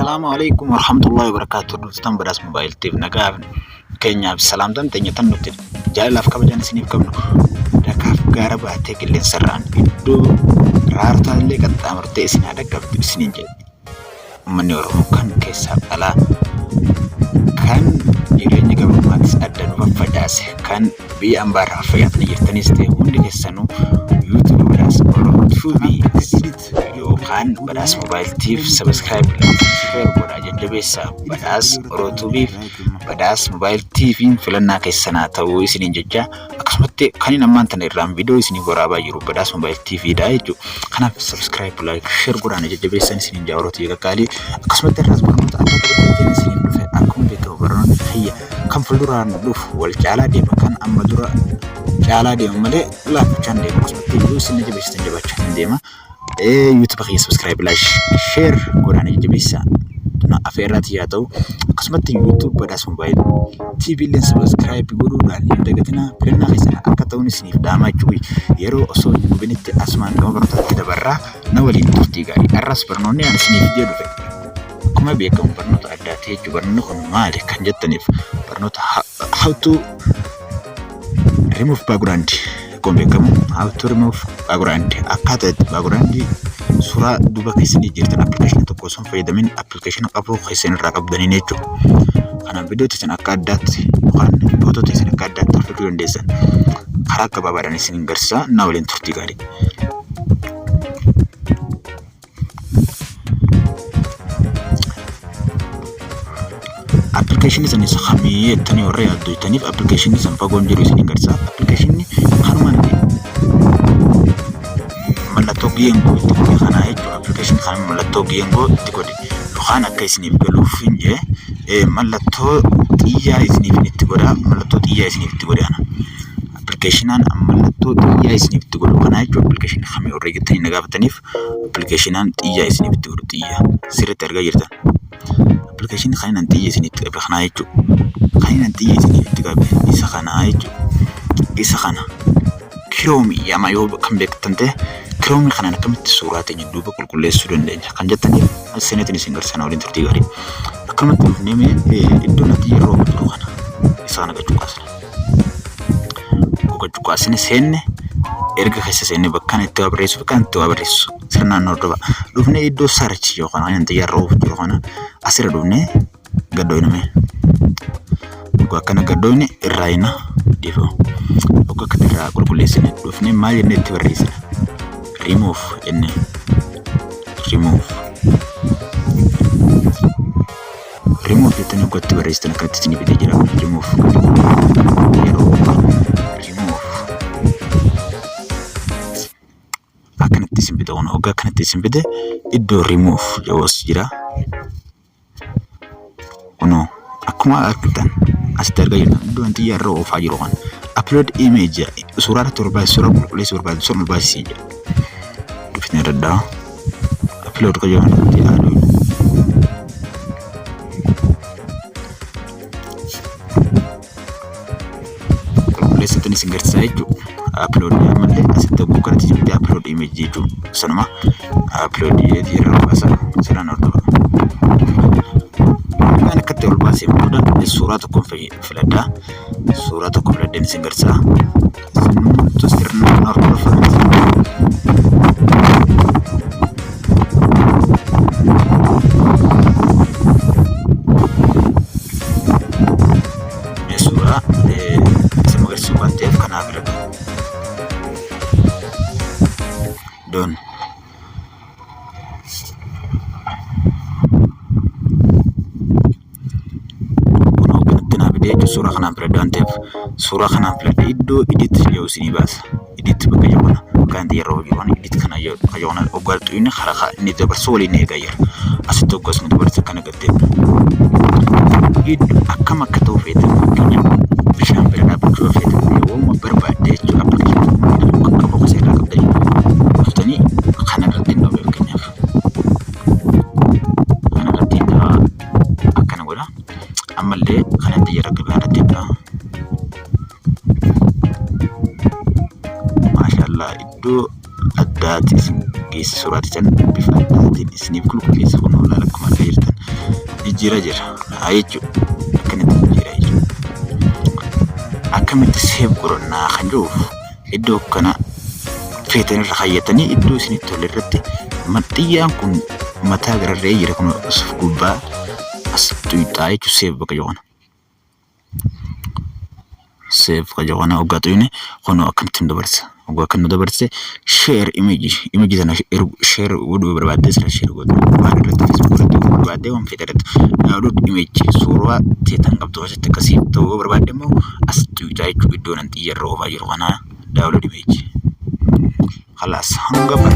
Assalamualaikum warahmatullahi wabarakatuh. Duftan badhaas mobile TV nagaa keenyaaf salaamtan teenyatan nuti jaalalaaf kabajaan isiniif qabnu dhagaaf gaara baatee qilleensarraan iddoo raartaallee qaxxaamurtee isin dhaggabdu isiniin jedhe uummanni Oromoo kan keessaa dhalaa kan jireenya gabrummaattis adda nu faffadaase kan biyya ambaarraa fayyadanii jirtanis ta'e hundi keessanuu YouTube badhaas Oromoo TV yookaan badhaas mobile TV subscribe share godhaa jajjabeessaa badhaas Oromoo TV badhaas mobile TV filannaa keessanaa ta'uu isiniin jecha akkasumatti kan inni ammaan tana irraan viidiyoo isinii waraabaa jiru badhaas mobile TV dha jechuudha. Kanaaf subscribe like share godhaan jajjabeessan isiniin jaawrotii gaggaalii akkasumatti irraas barnoota akka qabatan isiniin dhufe akkuma beekamu barnoonni fayya kan fuulduraan dhufu wal caalaa deema kan amma dura caalaa deema malee laaffachaan deema akkasumatti iyyuu isin jabeessitan jabaachaan deema. YouTube kee subscribe like share godhaan jajjabeessaa. Afeerraati yaa ta'u akkasumatti YouTube badhaas mobile TV leen subscribe godhuudhaan hin dagatinaa filannaa keessan akka ta'uun isiniif dhaamaa jechuudha. Yeroo osoo hin gubinitti asumaan gama barnootaatti dabarraa na waliin turtii gaarii arras barnoonni aan isiniif jedhu dhufe akkuma beekamu barnoota addaa ta'e jechuudha. Barnoonni kun maali kan jettaniif barnoota how to remove background akkuma beekamu how to remove background akkaataa itti background suuraa duuba keessanii jirtan application tokko osoo fayyadamin application qabuu keessan irraa qabdanii jechuudha. Kanaaf viidiyoo teessan akka addaatti yookaan footoo teessan akka addaatti hordofuu dandeessan karaa gabaabaadhaan isin garsiisaa na waliin turtii gaarii. Application isaanii sahamii ettanii warra yaadduytaniif application isaan fagoon jiru isin garsiisaa. Application kanumaan mallattoo geengoo itti godhe kanaa jechuudha. Application kan mallattoo geengoo itti godhe yookaan akka isiniif galuuf hin jee mallattoo xiyyaa isiniif itti godha. Mallattoo xiyyaa isiniif itti godhe kana applicationaan mallattoo xiyyaa isiniif itti godhu kanaa jechuudha. Application kamii warra eeggatanii na gaafataniif applicationaan xiyyaa isiniif itti godhu xiyyaa sirriitti argaa jirtan. Application kanaan xiyyaa isiniif itti godhe kanaa jechuudha. Kanaan xiyyaa isiniif itti godhe isa kanaa jechuudha. Isa kana Chrome yama yoo kan beektan ta'e Chrome kanaan akkamitti suuraa teenya duuba qulqulleessuu dandeenya kan jettaniif seenetiin isin garsiisana waliin turtii gaarii. Akkanumatti dhufnee iddoo natti yeroo jiru kana isaan gachuu kaasne seenne erga keessa seenne bakka itti barreessu sirnaan hordofa dhufnee iddoo search yookaan kan yeroo jiru kana asirra dhufnee gaddooname akkana gaddoone irraayina difo akka irraa qulqulleessine dhufnee maal jennee itti barreessina remove enne remove jettanii gotti barreessitan akkatti isin bitee jira remove akkanatti isin bitee ona hoggaa akkanatti isin bitee iddoo remove jawas jira ono akkuma argitan asitti argaa jirtan iddoo wanti yeroo oofaa jiru kan upload image suuraa qulqulleessuu barbaachisu barbaachisa jedha. Dhufnee daddaa upload ka jiran yaaduu qulqulleessitanii isin garsiisaa jechuudha. Upload ammallee asitti guggaratti jibbitee upload image jechuudha. Sanuma upload yeroo baasaa siraan hordofa. Kan akkatti ol baasee booda suuraa tokkoon filadhaa. Suuraa tokko filadheen isin garsiisaa. Sirnaan hordofa. Suuraa isa magarsiisuu waan ta'eef kanaaf filadha. Doon. Suuraa kanaan filadhaan ta'eef suuraa kanaan filadhe iddoo edit yoo isinii baasa edit bakka jabana kan yeroo jiran edit kana yoo oggaltu inni karaa inni dabarsu waliin eegaa jira asitti oggasnu dabarsa kana gaddee akkam akka ta'u feetan fakkeenyaaf bishaan bira dhaabbachuu feetan yoo barbaadde jechuudha application kan qabu seeraa qabdanii dhuftanii kana irratti hin dhabu fakkeenyaaf kana irratti akkana godha ammallee kanatti yeroo gabaadha dha. Maashaallah iddoo addaati geesse suuraatichaan bifa addaatiin isiniif qulqulleessa kun olaanaa akkuma argaa jirtan jijjiiraa jira jechuudha. Akkamitti jijjiiraa jechuudha. Akkamitti seef qorannaa kan jiruuf iddoo kana feetan irra kaayyatanii iddoo isinitti tole irratti maxxiyyaan kun mataa gararree jira kun gubbaa as tuyxaa jechuudha seef bakka joona. Seef bakka joona hoggaa tuyne kun akkamitti dabarsa. Hoggaa kan dabarse share image sana share godhuu barbaadde sira share godhuu barbaadde Facebook irratti barbaadde waan fedhe irratti download image suuraa teetan qabdu asitti akkasii ta'uu barbaadde immoo as tuyxaa jechuudha iddoo nan xiyyaarra oofaa jiru kana download image. خلاص هنقبل